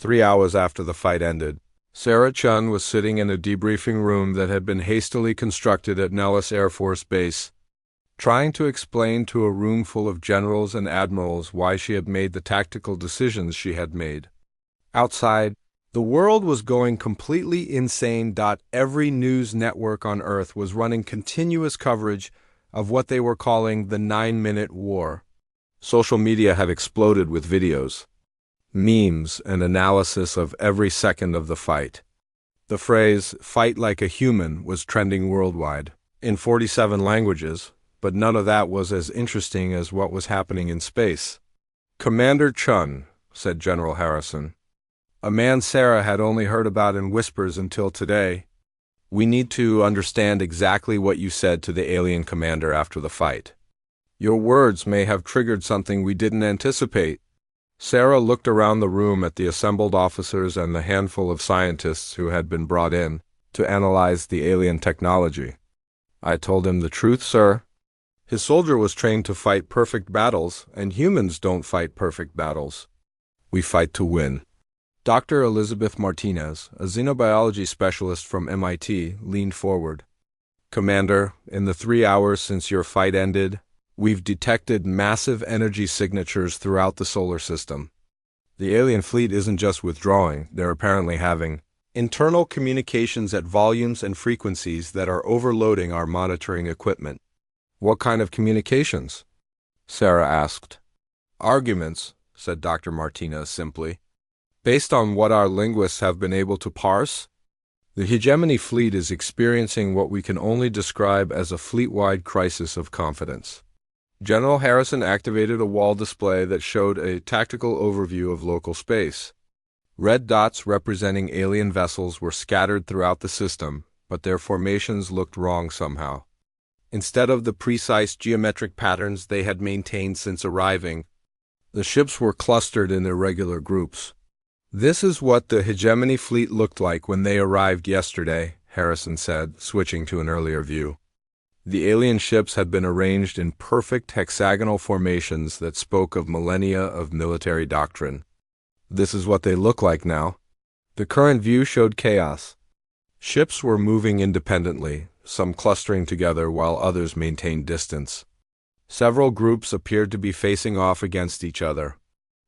3 hours after the fight ended, Sarah Chun was sitting in a debriefing room that had been hastily constructed at Nellis Air Force Base, trying to explain to a room full of generals and admirals why she had made the tactical decisions she had made. Outside, the world was going completely insane. Every news network on Earth was running continuous coverage of what they were calling the 9-minute war. Social media had exploded with videos, memes, and analysis of every second of the fight. The phrase, "fight like a human," was trending worldwide, in 47 languages, but none of that was as interesting as what was happening in space. "Commander Chun," said General Harrison, a man Sarah had only heard about in whispers until today, "we need to understand exactly what you said to the alien commander after the fight. Your words may have triggered something we didn't anticipate." Sarah looked around the room at the assembled officers and the handful of scientists who had been brought in to analyze the alien technology. "I told him the truth, sir. His soldier was trained to fight perfect battles, and humans don't fight perfect battles. We fight to win." Dr. Elizabeth Martinez, a xenobiology specialist from MIT, leaned forward. "Commander, in the 3 hours since your fight ended, we've detected massive energy signatures throughout the solar system. The alien fleet isn't just withdrawing, they're apparently having internal communications at volumes and frequencies that are overloading our monitoring equipment." "What kind of communications?" Sarah asked. "Arguments," said Dr. Martinez simply. "Based on what our linguists have been able to parse, the hegemony fleet is experiencing what we can only describe as a fleet-wide crisis of confidence." General Harrison activated a wall display that showed a tactical overview of local space. Red dots representing alien vessels were scattered throughout the system, but their formations looked wrong somehow. Instead of the precise geometric patterns they had maintained since arriving, the ships were clustered in irregular groups. "This is what the hegemony fleet looked like when they arrived yesterday," Harrison said, switching to an earlier view. The alien ships had been arranged in perfect hexagonal formations that spoke of millennia of military doctrine. "This is what they look like now." The current view showed chaos. Ships were moving independently, some clustering together while others maintained distance. Several groups appeared to be facing off against each other.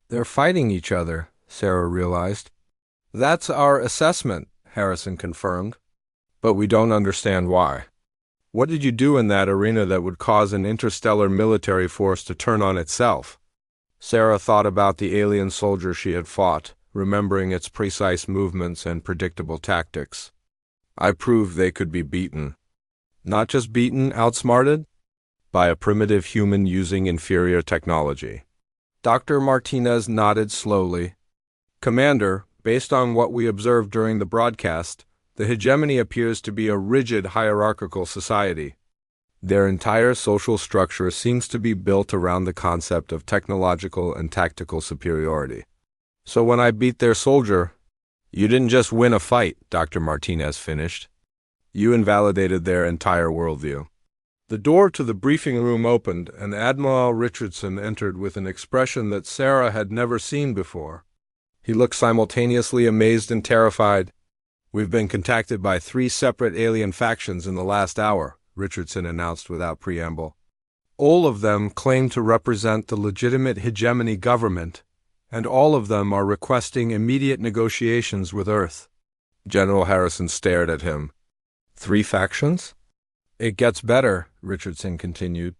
"They're fighting each other," Sarah realized. "That's our assessment," Harrison confirmed. "But we don't understand why. What did you do in that arena that would cause an interstellar military force to turn on itself?" Sarah thought about the alien soldier she had fought, remembering its precise movements and predictable tactics. "I proved they could be beaten. Not just beaten, outsmarted? By a primitive human using inferior technology." Dr. Martinez nodded slowly. "Commander, based on what we observed during the broadcast, the hegemony appears to be a rigid hierarchical society. Their entire social structure seems to be built around the concept of technological and tactical superiority. So when I beat their soldier—" "You didn't just win a fight," Dr. Martinez finished. "You invalidated their entire worldview." The door to the briefing room opened, and Admiral Richardson entered with an expression that Sarah had never seen before. He looked simultaneously amazed and terrified. "We've been contacted by 3 separate alien factions in the last hour," Richardson announced without preamble. "All of them claim to represent the legitimate hegemony government, and all of them are requesting immediate negotiations with Earth." General Harrison stared at him. 3 factions? "It gets better," Richardson continued.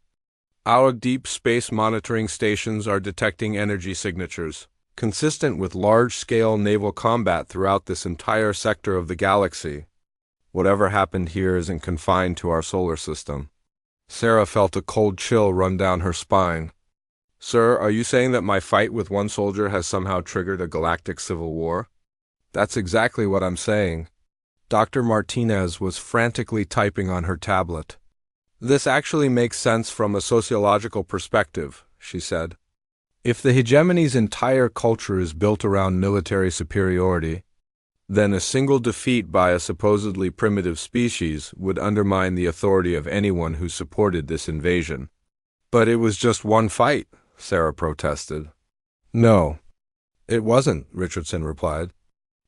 "Our deep space monitoring stations are detecting energy signatures, consistent with large-scale naval combat throughout this entire sector of the galaxy. Whatever happened here isn't confined to our solar system." Sarah felt a cold chill run down her spine. "Sir, are you saying that my fight with one soldier has somehow triggered a galactic civil war?" "That's exactly what I'm saying." Dr. Martinez was frantically typing on her tablet. "This actually makes sense from a sociological perspective," she said. "If the hegemony's entire culture is built around military superiority, then a single defeat by a supposedly primitive species would undermine the authority of anyone who supported this invasion." "But it was just one fight," Sarah protested. "No. It wasn't, Richardson replied.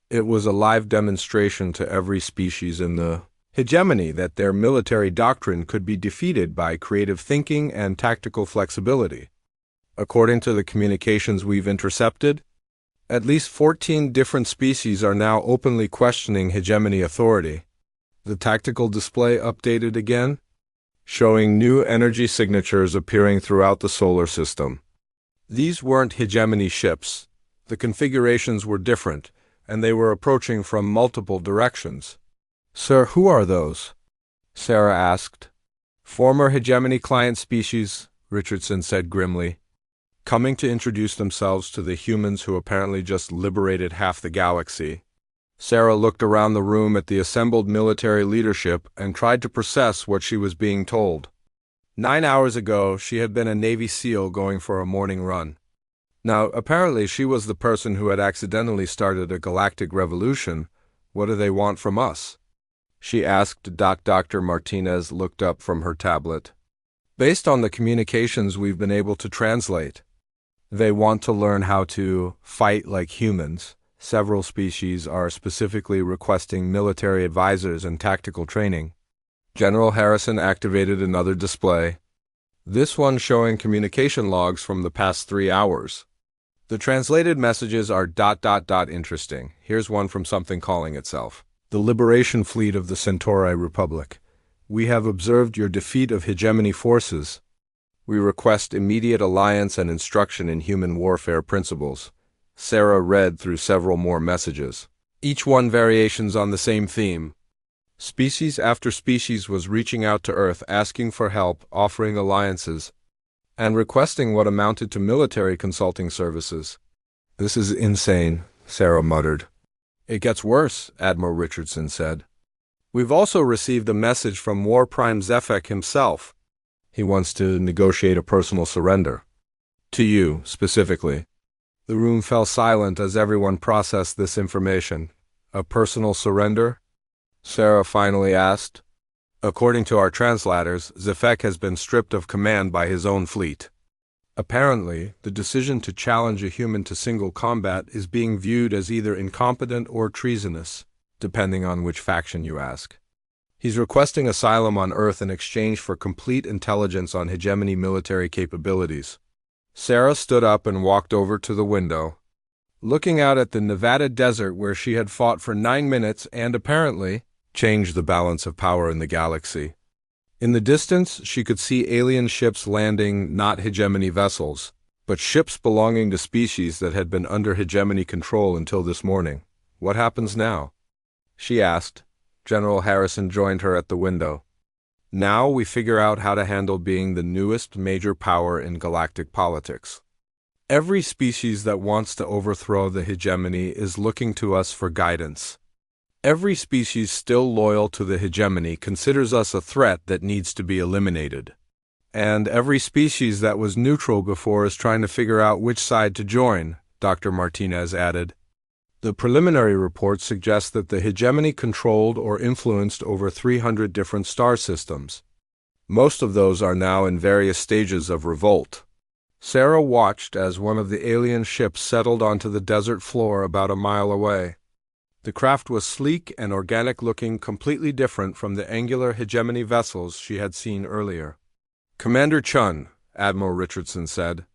It was a live demonstration to every species in the hegemony that their military doctrine could be defeated by creative thinking and tactical flexibility. According to the communications we've intercepted, at least 14 different species are now openly questioning hegemony authority. The tactical display updated again, showing new energy signatures appearing throughout the solar system. These weren't hegemony ships. The configurations were different, and they were approaching from multiple directions. "Sir, who are those?" Sarah asked. "Former hegemony client species," Richardson said grimly, "coming to introduce themselves to the humans who apparently just liberated half the galaxy." Sarah looked around the room at the assembled military leadership and tried to process what she was being told. 9 hours ago, she had been a Navy SEAL going for a morning run. Now, apparently she was the person who had accidentally started a galactic revolution. "What do they want from us?" she asked. Dr. Martinez looked up from her tablet. "Based on the communications we've been able to translate, they want to learn how to fight like humans. Several species are specifically requesting military advisors and tactical training." General Harrison activated another display, this one showing communication logs from the past 3 hours. The translated messages are ... interesting. Here's one from something calling itself the Liberation Fleet of the Centauri Republic. "We have observed your defeat of hegemony forces. We request immediate alliance and instruction in human warfare principles." Sarah read through several more messages, each one variations on the same theme. Species after species was reaching out to Earth asking for help, offering alliances, and requesting what amounted to military consulting services. "This is insane," Sarah muttered. "It gets worse," Admiral Richardson said. "We've also received a message from War Prime Zefek himself. He wants to negotiate a personal surrender. To you, specifically." The room fell silent as everyone processed this information. "A personal surrender?" Sarah finally asked. "According to our translators, Zefek has been stripped of command by his own fleet. Apparently, the decision to challenge a human to single combat is being viewed as either incompetent or treasonous, depending on which faction you ask. He's requesting asylum on Earth in exchange for complete intelligence on hegemony military capabilities." Sarah stood up and walked over to the window, looking out at the Nevada desert where she had fought for 9 minutes and apparently changed the balance of power in the galaxy. In the distance, she could see alien ships landing, not hegemony vessels, but ships belonging to species that had been under hegemony control until this morning. "What happens now?" she asked. General Harrison joined her at the window. "Now we figure out how to handle being the newest major power in galactic politics. Every species that wants to overthrow the hegemony is looking to us for guidance. Every species still loyal to the hegemony considers us a threat that needs to be eliminated. And every species that was neutral before is trying to figure out which side to join," Dr. Martinez added. "The preliminary report suggests that the hegemony controlled or influenced over 300 different star systems. Most of those are now in various stages of revolt." Sarah watched as one of the alien ships settled onto the desert floor about a mile away. The craft was sleek and organic-looking, completely different from the angular hegemony vessels she had seen earlier. "Commander Chun," Admiral Richardson said,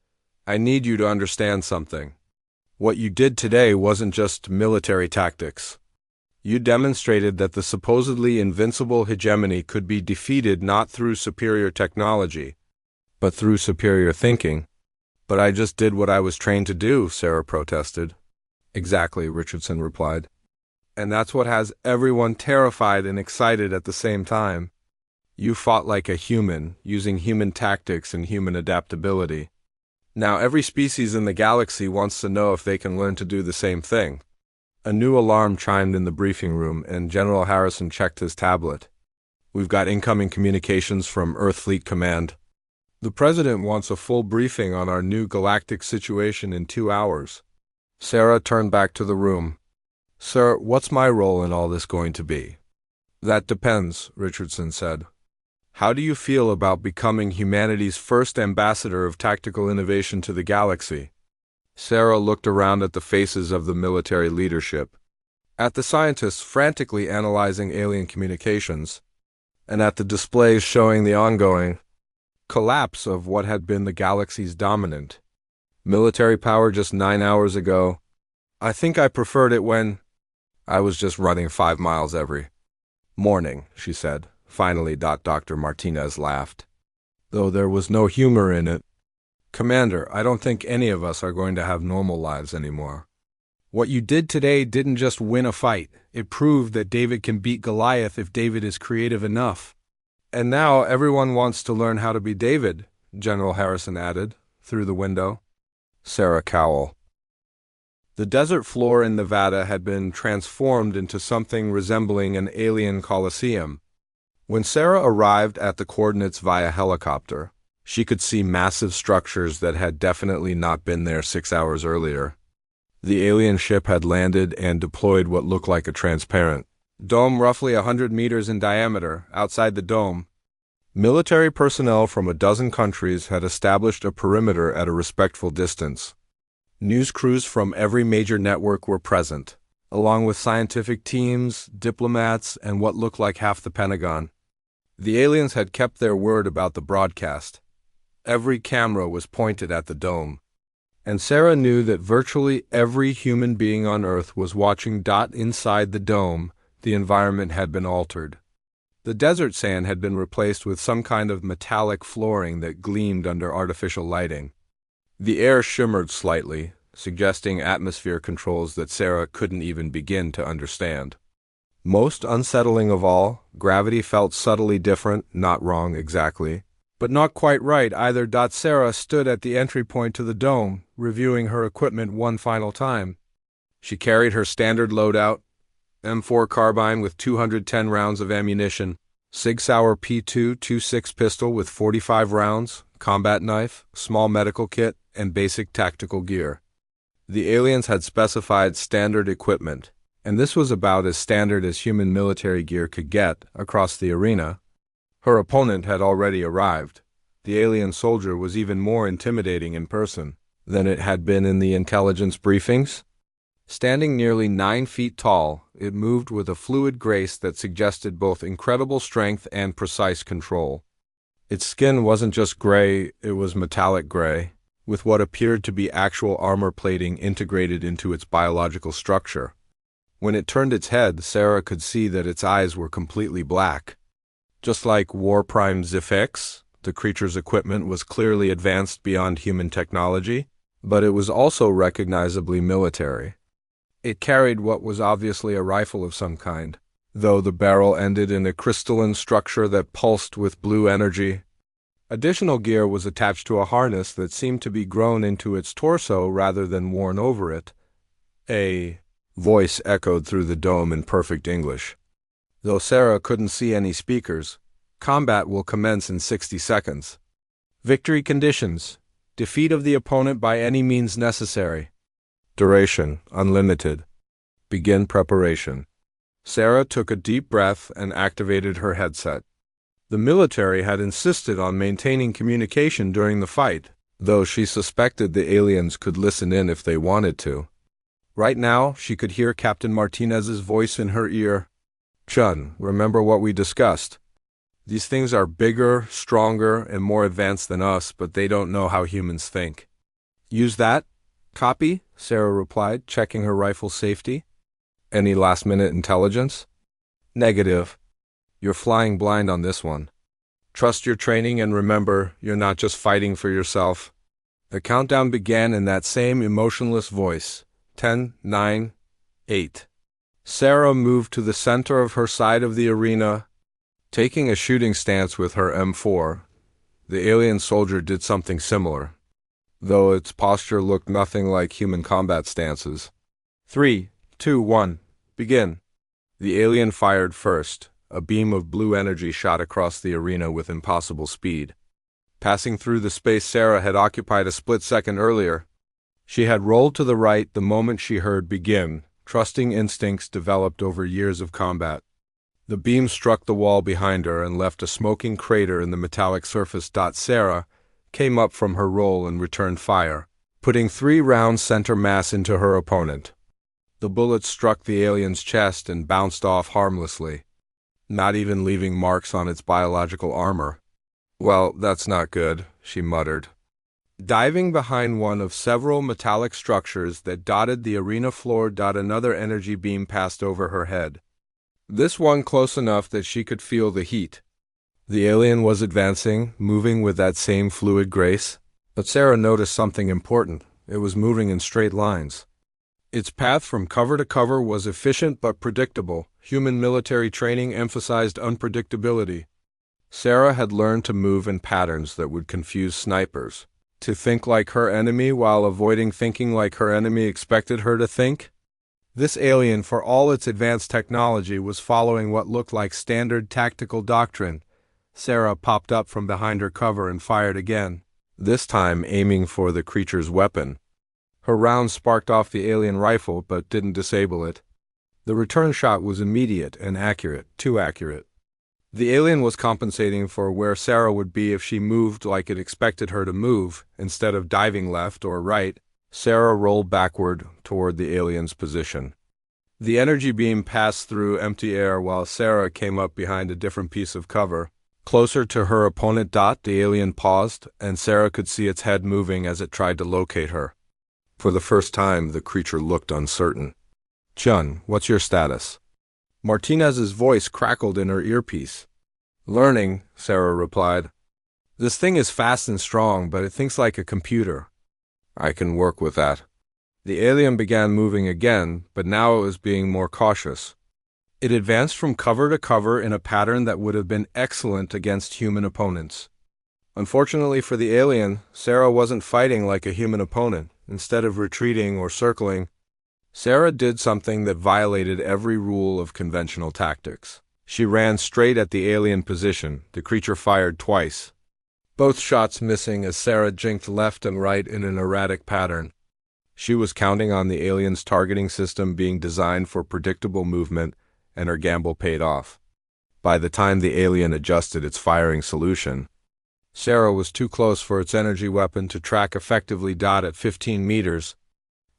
"I need you to understand something. What you did today wasn't just military tactics. You demonstrated that the supposedly invincible hegemony could be defeated not through superior technology, but through superior thinking." "But I just did what I was trained to do," Sarah protested. "Exactly," Richardson replied. "And that's what has everyone terrified and excited at the same time. You fought like a human, using human tactics and human adaptability. Now every species in the galaxy wants to know if they can learn to do the same thing." A new alarm chimed in the briefing room, and General Harrison checked his tablet. "We've got incoming communications from Earth Fleet Command. The President wants a full briefing on our new galactic situation in 2 hours." Sarah turned back to the room. "Sir, what's my role in all this going to be?" "That depends," Richardson said. "How do you feel about becoming humanity's first ambassador of tactical innovation to the galaxy?" Sarah looked around at the faces of the military leadership, at the scientists frantically analyzing alien communications, and at the displays showing the ongoing collapse of what had been the galaxy's dominant military power just 9 hours ago. I think I preferred it when I was just running 5 miles every morning, she said. Finally, Dr. Martinez laughed, though there was no humor in it. Commander, I don't think any of us are going to have normal lives anymore. What you did today didn't just win a fight. It proved that David can beat Goliath if David is creative enough. And now everyone wants to learn how to be David, General Harrison added, through the window. Sarah Cowell. The desert floor in Nevada had been transformed into something resembling an alien coliseum. When Sarah arrived at the coordinates via helicopter, she could see massive structures that had definitely not been there 6 hours earlier. The alien ship had landed and deployed what looked like a transparent dome roughly 100 meters in diameter. Outside the dome, military personnel from a dozen countries had established a perimeter at a respectful distance. News crews from every major network were present, along with scientific teams, diplomats, and what looked like half the Pentagon. The aliens had kept their word about the broadcast. Every camera was pointed at the dome, and Sarah knew that virtually every human being on Earth was watching. Inside the dome, the environment had been altered. The desert sand had been replaced with some kind of metallic flooring that gleamed under artificial lighting. The air shimmered slightly, suggesting atmosphere controls that Sarah couldn't even begin to understand. Most unsettling of all, gravity felt subtly different, not wrong exactly, but not quite right either. Sarah stood at the entry point to the dome, reviewing her equipment one final time. She carried her standard loadout, M4 carbine with 210 rounds of ammunition, Sig Sauer P2-26 pistol with 45 rounds, combat knife, small medical kit, and basic tactical gear. The aliens had specified standard equipment, and this was about as standard as human military gear could get across the arena. Her opponent had already arrived. The alien soldier was even more intimidating in person than it had been in the intelligence briefings. Standing nearly 9 feet tall, it moved with a fluid grace that suggested both incredible strength and precise control. Its skin wasn't just gray, it was metallic gray, with what appeared to be actual armor plating integrated into its biological structure. When it turned its head, Sarah could see that its eyes were completely black. Just like War Prime Zifx, the creature's equipment was clearly advanced beyond human technology, but it was also recognizably military. It carried what was obviously a rifle of some kind, though the barrel ended in a crystalline structure that pulsed with blue energy. Additional gear was attached to a harness that seemed to be grown into its torso rather than worn over it. A voice echoed through the dome in perfect English. Though Sarah couldn't see any speakers, combat will commence in 60 seconds. Victory conditions: defeat of the opponent by any means necessary. Duration: unlimited. Begin preparation. Sarah took a deep breath and activated her headset. The military had insisted on maintaining communication during the fight, though she suspected the aliens could listen in if they wanted to. Right now, she could hear Captain Martinez's voice in her ear. Chun, remember what we discussed? These things are bigger, stronger, and more advanced than us, but they don't know how humans think. Use that? Copy, Sarah replied, checking her rifle's safety. Any last-minute intelligence? Negative. You're flying blind on this one. Trust your training and remember, you're not just fighting for yourself. The countdown began in that same emotionless voice. 10, 9, 8. Sarah moved to the center of her side of the arena, taking a shooting stance with her M4. The alien soldier did something similar, though its posture looked nothing like human combat stances. 3, 2, 1, begin. The alien fired first. A beam of blue energy shot across the arena with impossible speed, passing through the space Sarah had occupied a split second earlier. She had rolled to the right the moment she heard begin, trusting instincts developed over years of combat. The beam struck the wall behind her and left a smoking crater in the metallic surface. Sarah came up from her roll and returned fire, putting 3 rounds center mass into her opponent. The bullet struck the alien's chest and bounced off harmlessly, not even leaving marks on its biological armor. "Well, that's not good," she muttered. Diving behind one of several metallic structures that dotted the arena floor, another energy beam passed over her head. This one close enough that she could feel the heat. The alien was advancing, moving with that same fluid grace. But Sarah noticed something important. It was moving in straight lines. Its path from cover to cover was efficient but predictable. Human military training emphasized unpredictability. Sarah had learned to move in patterns that would confuse snipers. To think like her enemy while avoiding thinking like her enemy expected her to think? This alien, for all its advanced technology, was following what looked like standard tactical doctrine. Sarah popped up from behind her cover and fired again, this time aiming for the creature's weapon. Her round sparked off the alien rifle but didn't disable it. The return shot was immediate and accurate, too accurate. The alien was compensating for where Sarah would be if she moved like it expected her to move. Instead of diving left or right, Sarah rolled backward toward the alien's position. The energy beam passed through empty air while Sarah came up behind a different piece of cover. Closer to her opponent, the alien paused, and Sarah could see its head moving as it tried to locate her. For the first time, the creature looked uncertain. "Chun, what's your status?" Martinez's voice crackled in her earpiece. "Learning," Sarah replied. "This thing is fast and strong, but it thinks like a computer." "I can work with that." The alien began moving again, but now it was being more cautious. It advanced from cover to cover in a pattern that would have been excellent against human opponents. Unfortunately for the alien, Sarah wasn't fighting like a human opponent. Instead of retreating or circling, Sarah did something that violated every rule of conventional tactics. She ran straight at the alien position. The creature fired twice, both shots missing as Sarah jinked left and right in an erratic pattern. She was counting on the alien's targeting system being designed for predictable movement, and her gamble paid off. By the time the alien adjusted its firing solution, Sarah was too close for its energy weapon to track effectively. At 15 meters,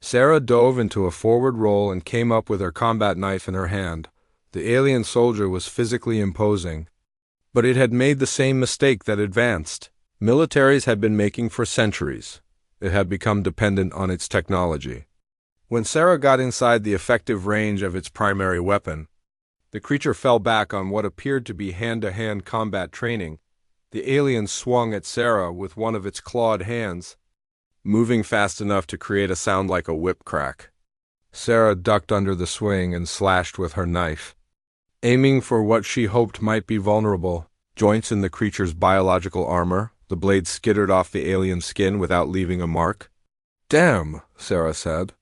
Sarah dove into a forward roll and came up with her combat knife in her hand. The alien soldier was physically imposing, but it had made the same mistake that advanced militaries had been making for centuries. It had become dependent on its technology. When Sarah got inside the effective range of its primary weapon, the creature fell back on what appeared to be hand-to-hand combat training. The alien swung at Sarah with one of its clawed hands, moving fast enough to create a sound like a whip crack. Sarah ducked under the swing and slashed with her knife, aiming for what she hoped might be vulnerable joints in the creature's biological armor. The blade skittered off the alien's skin without leaving a mark. "Damn," Sarah said.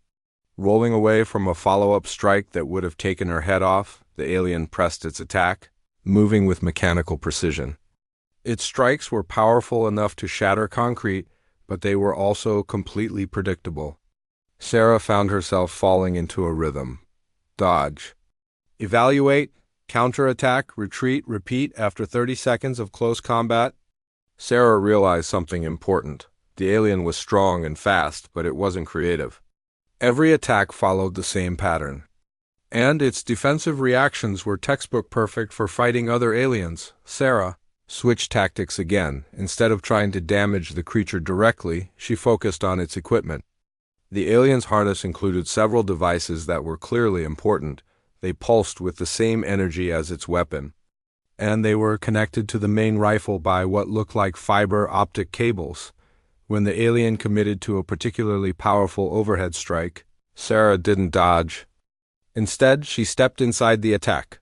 Rolling away from a follow-up strike that would have taken her head off, the alien pressed its attack, moving with mechanical precision. Its strikes were powerful enough to shatter concrete, but they were also completely predictable. Sarah found herself falling into a rhythm. Dodge. Evaluate. Counterattack. Retreat. Repeat after 30 seconds of close combat. Sarah realized something important. The alien was strong and fast, but it wasn't creative. Every attack followed the same pattern, and its defensive reactions were textbook perfect for fighting other aliens. Sarah switched tactics again. Instead of trying to damage the creature directly, she focused on its equipment. The alien's harness included several devices that were clearly important. They pulsed with the same energy as its weapon, and they were connected to the main rifle by what looked like fiber optic cables. When the alien committed to a particularly powerful overhead strike, Sarah didn't dodge. Instead, she stepped inside the attack,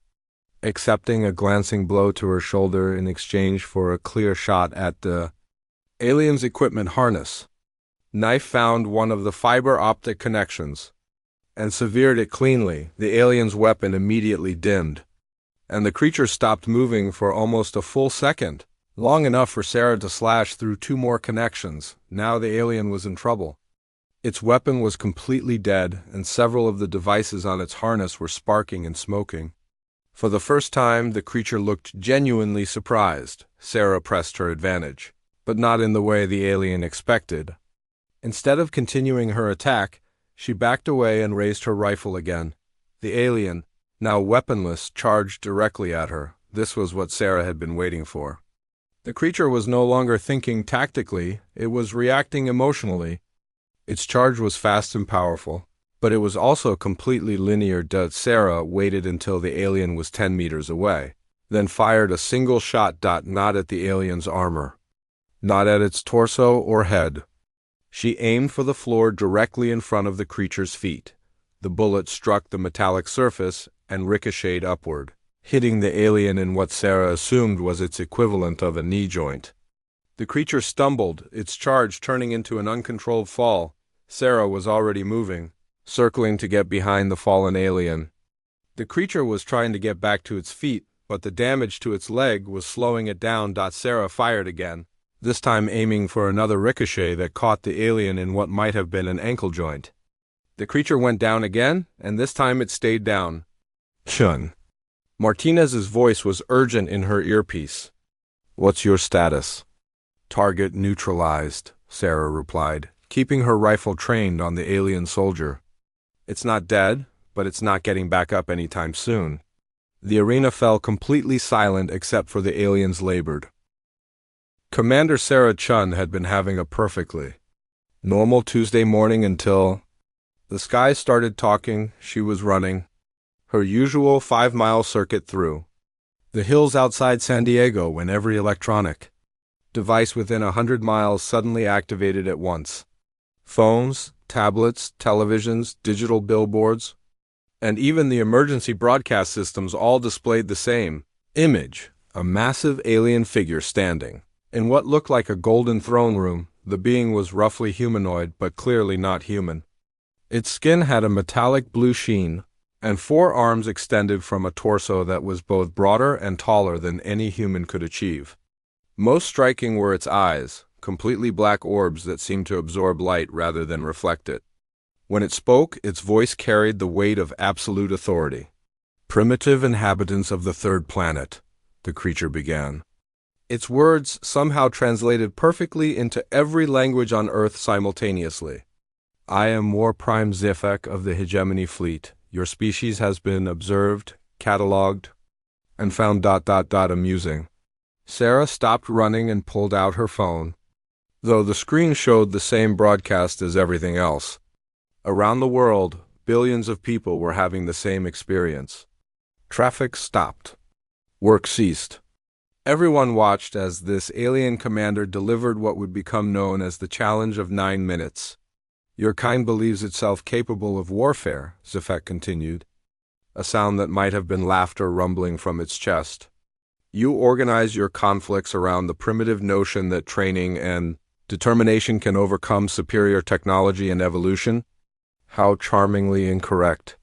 accepting a glancing blow to her shoulder in exchange for a clear shot at the alien's equipment harness. Knife found one of the fiber optic connections and severed it cleanly. The alien's weapon immediately dimmed, and the creature stopped moving for almost a full second, long enough for Sarah to slash through 2 more connections. Now the alien was in trouble. Its weapon was completely dead, and several of the devices on its harness were sparking and smoking. For the first time, the creature looked genuinely surprised. Sarah pressed her advantage, but not in the way the alien expected. Instead of continuing her attack, she backed away and raised her rifle again. The alien, now weaponless, charged directly at her. This was what Sarah had been waiting for. The creature was no longer thinking tactically, it was reacting emotionally. Its charge was fast and powerful, but it was also completely linear. Sarah waited until the alien was 10 meters away, then fired a single shot. Not at the alien's armor, not at its torso or head. She aimed for the floor directly in front of the creature's feet. The bullet struck the metallic surface and ricocheted upward, hitting the alien in what Sarah assumed was its equivalent of a knee joint. The creature stumbled, its charge turning into an uncontrolled fall. Sarah was already moving, circling to get behind the fallen alien. The creature was trying to get back to its feet, but the damage to its leg was slowing it down. Sarah fired again, this time aiming for another ricochet that caught the alien in what might have been an ankle joint. The creature went down again, and this time it stayed down. Chun. Martinez's voice was urgent in her earpiece. "What's your status?" "Target neutralized," Sarah replied, keeping her rifle trained on the alien soldier. "It's not dead, but it's not getting back up anytime soon." The arena fell completely silent except for the aliens labored. Commander Sarah Chun had been having a perfectly normal Tuesday morning until the sky started talking. She was running her usual 5-mile circuit through the hills outside San Diego when every electronic device within 100 miles suddenly activated at once. Phones, tablets, televisions, digital billboards, and even the emergency broadcast systems all displayed the same image: a massive alien figure standing in what looked like a golden throne room. The being was roughly humanoid, but clearly not human. Its skin had a metallic blue sheen, and 4 arms extended from a torso that was both broader and taller than any human could achieve. Most striking were its eyes, completely black orbs that seemed to absorb light rather than reflect it. When it spoke, its voice carried the weight of absolute authority. "Primitive inhabitants of the 3rd planet," the creature began. Its words somehow translated perfectly into every language on Earth simultaneously. "I am War Prime Zefek of the Hegemony Fleet. Your species has been observed, catalogued, and found amusing." Sarah stopped running and pulled out her phone, though the screen showed the same broadcast as everything else. Around the world, billions of people were having the same experience. Traffic stopped. Work ceased. Everyone watched as this alien commander delivered what would become known as the Challenge of 9 minutes. "Your kind believes itself capable of warfare," Zefek continued, a sound that might have been laughter rumbling from its chest. "You organize your conflicts around the primitive notion that training and determination can overcome superior technology and evolution. How charmingly incorrect."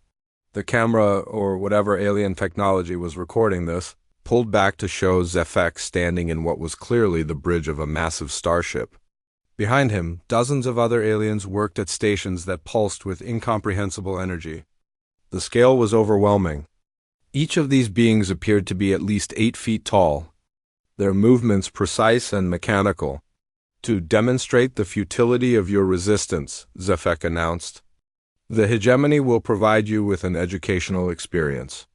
The camera, or whatever alien technology was recording this, pulled back to show Zefek standing in what was clearly the bridge of a massive starship. Behind him, dozens of other aliens worked at stations that pulsed with incomprehensible energy. The scale was overwhelming. Each of these beings appeared to be at least 8 feet tall, their movements precise and mechanical. "To demonstrate the futility of your resistance," Zefek announced, "the hegemony will provide you with an educational experience.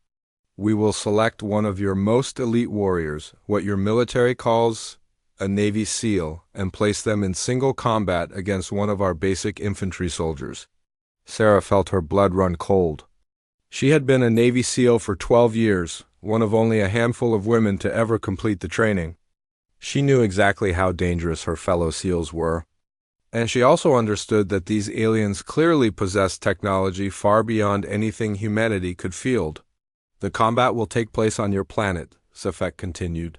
We will select one of your most elite warriors, what your military calls a Navy SEAL, and place them in single combat against one of our basic infantry soldiers." Sarah felt her blood run cold. She had been a Navy SEAL for 12 years, one of only a handful of women to ever complete the training. She knew exactly how dangerous her fellow SEALs were, and she also understood that these aliens clearly possessed technology far beyond anything humanity could field. "The combat will take place on your planet," Zefek continued.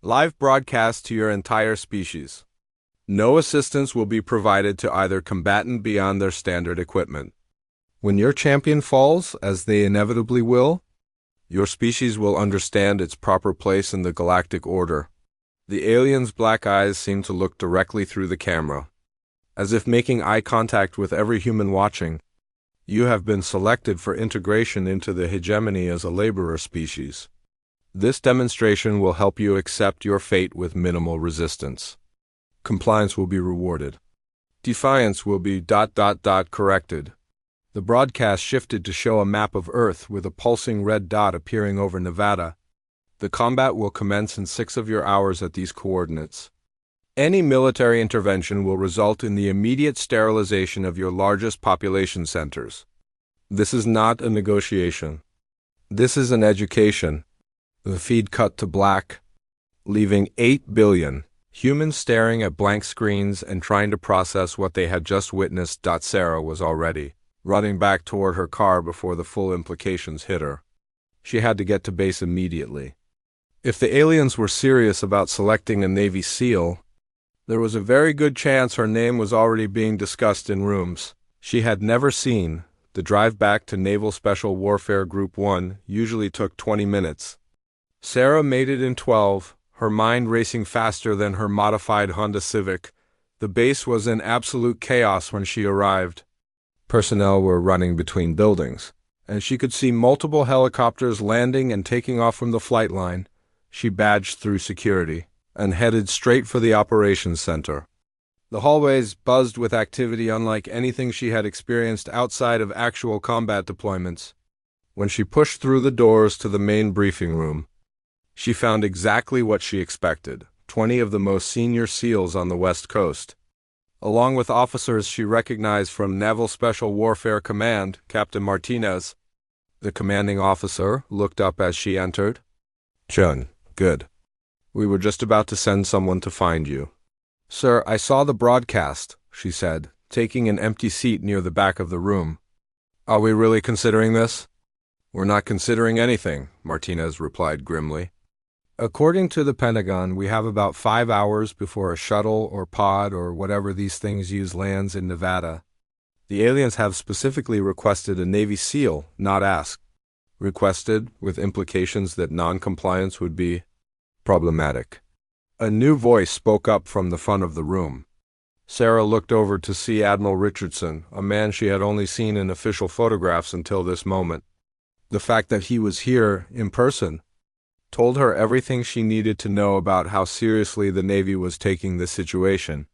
"Live broadcast to your entire species. No assistance will be provided to either combatant beyond their standard equipment. When your champion falls, as they inevitably will, your species will understand its proper place in the galactic order." The alien's black eyes seemed to look directly through the camera, as if making eye contact with every human watching. "You have been selected for integration into the hegemony as a laborer species. This demonstration will help you accept your fate with minimal resistance. Compliance will be rewarded." Defiance will be ... corrected. The broadcast shifted to show a map of Earth with a pulsing red dot appearing over Nevada. The combat will commence in 6 of your hours at these coordinates. Any military intervention will result in the immediate sterilization of your largest population centers. This is not a negotiation. This is an education. The feed cut to black, leaving 8 billion humans staring at blank screens and trying to process what they had just witnessed. Sarah was already running back toward her car before the full implications hit her. She had to get to base immediately. If the aliens were serious about selecting a Navy SEAL, there was a very good chance her name was already being discussed in rooms she had never seen. The drive back to Naval Special Warfare Group 1 usually took 20 minutes. Sarah made it in 12, her mind racing faster than her modified Honda Civic. The base was in absolute chaos when she arrived. Personnel were running between buildings, and she could see multiple helicopters landing and taking off from the flight line. She badged through security and headed straight for the operations center. The hallways buzzed with activity unlike anything she had experienced outside of actual combat deployments. When she pushed through the doors to the main briefing room, she found exactly what she expected: 20 of the most senior SEALs on the West Coast, along with officers she recognized from Naval Special Warfare Command, Captain Martinez. The commanding officer looked up as she entered. "Chun, good. We were just about to send someone to find you." "Sir, I saw the broadcast," she said, taking an empty seat near the back of the room. "Are we really considering this?" "We're not considering anything," Martinez replied grimly. "According to the Pentagon, we have about 5 hours before a shuttle or pod or whatever these things use lands in Nevada. The aliens have specifically requested a Navy SEAL, not asked. Requested, with implications that non-compliance would be problematic." A new voice spoke up from the front of the room. Sarah looked over to see Admiral Richardson, a man she had only seen in official photographs until this moment. The fact that he was here, in person, told her everything she needed to know about how seriously the Navy was taking this situation.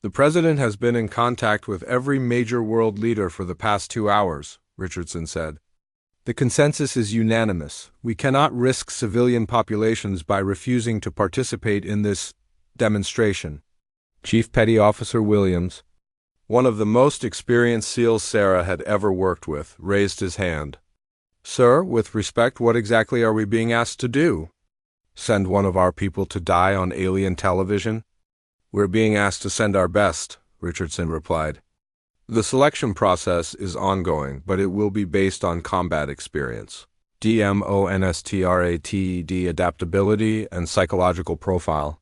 "The President has been in contact with every major world leader for the past 2 hours, Richardson said. "The consensus is unanimous. We cannot risk civilian populations by refusing to participate in this demonstration." Chief Petty Officer Williams, one of the most experienced SEALs Sarah had ever worked with, raised his hand. "Sir, with respect, what exactly are we being asked to do? Send one of our people to die on alien television?" "We're being asked to send our best," Richardson replied. "The selection process is ongoing, but it will be based on combat experience, DMONSTRATED adaptability, and psychological profile.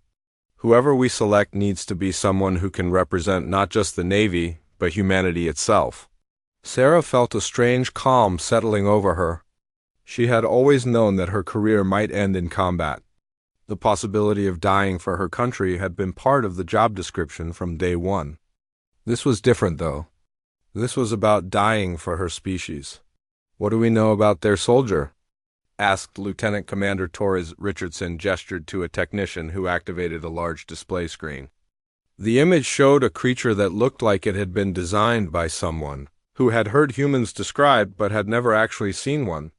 Whoever we select needs to be someone who can represent not just the Navy, but humanity itself." Sarah felt a strange calm settling over her. She had always known that her career might end in combat. The possibility of dying for her country had been part of the job description from day one. This was different, though. This was about dying for her species. "What do we know about their soldier?" asked Lieutenant Commander Torres. Richardson gestured to a technician who activated a large display screen. The image showed a creature that looked like it had been designed by someone who had heard humans described but had never actually seen one.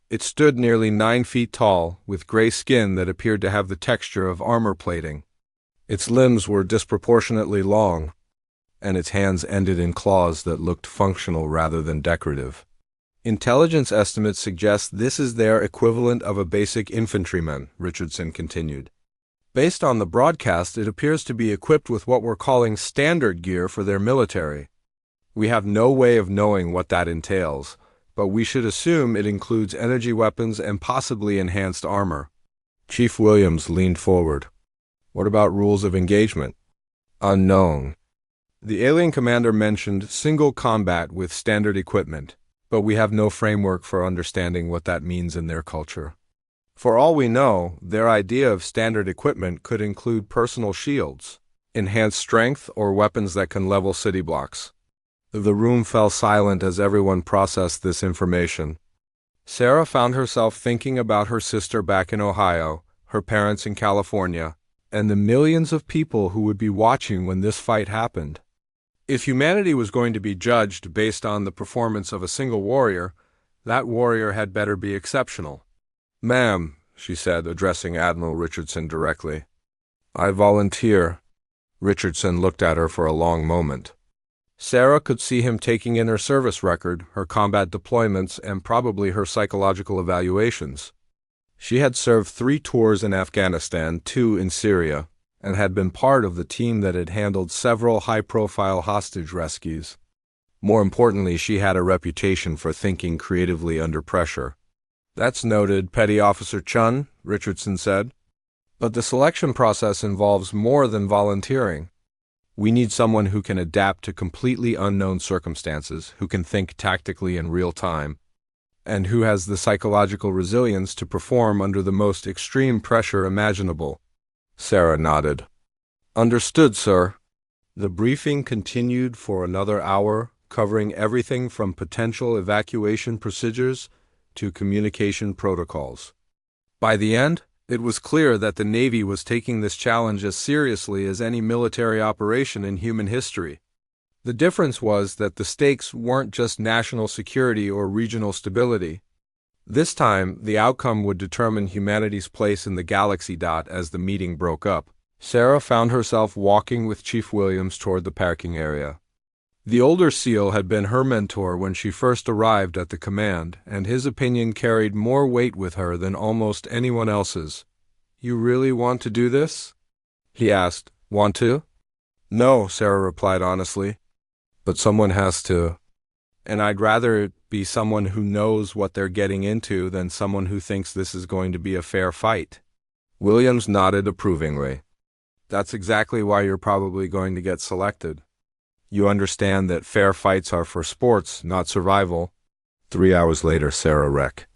It stood nearly 9 feet tall, with gray skin that appeared to have the texture of armor plating. Its limbs were disproportionately long, and its hands ended in claws that looked functional rather than decorative. "Intelligence estimates suggest this is their equivalent of a basic infantryman," Richardson continued. "Based on the broadcast, it appears to be equipped with what we're calling standard gear for their military. We have no way of knowing what that entails, but we should assume it includes energy weapons and possibly enhanced armor." Chief Williams leaned forward. "What about rules of engagement?" "Unknown. The alien commander mentioned single combat with standard equipment, but we have no framework for understanding what that means in their culture. For all we know, their idea of standard equipment could include personal shields, enhanced strength, or weapons that can level city blocks." The room fell silent as everyone processed this information. Sarah found herself thinking about her sister back in Ohio, her parents in California, and the millions of people who would be watching when this fight happened. If humanity was going to be judged based on the performance of a single warrior, that warrior had better be exceptional. "Ma'am," she said, addressing Admiral Richardson directly, "I volunteer." Richardson looked at her for a long moment. Sarah could see him taking in her service record, her combat deployments, and probably her psychological evaluations. She had served 3 tours in Afghanistan, 2 in Syria, and had been part of the team that had handled several high-profile hostage rescues. More importantly, she had a reputation for thinking creatively under pressure. "That's noted, Petty Officer Chun," Richardson said. "But the selection process involves more than volunteering. We need someone who can adapt to completely unknown circumstances, who can think tactically in real time, and who has the psychological resilience to perform under the most extreme pressure imaginable." Sarah nodded. "Understood, sir." The briefing continued for another hour, covering everything from potential evacuation procedures to communication protocols. By the end, it was clear that the Navy was taking this challenge as seriously as any military operation in human history. The difference was that the stakes weren't just national security or regional stability. This time, the outcome would determine humanity's place in the galaxy. As the meeting broke up, Sarah found herself walking with Chief Williams toward the parking area. The older SEAL had been her mentor when she first arrived at the command, and his opinion carried more weight with her than almost anyone else's. "You really want to do this?" he asked. "Want to?" "No," Sarah replied honestly. "But someone has to. And I'd rather it be someone who knows what they're getting into than someone who thinks this is going to be a fair fight." Williams nodded approvingly. "That's exactly why you're probably going to get selected. You understand that fair fights are for sports, not survival." 3 hours later, Sarah Rec.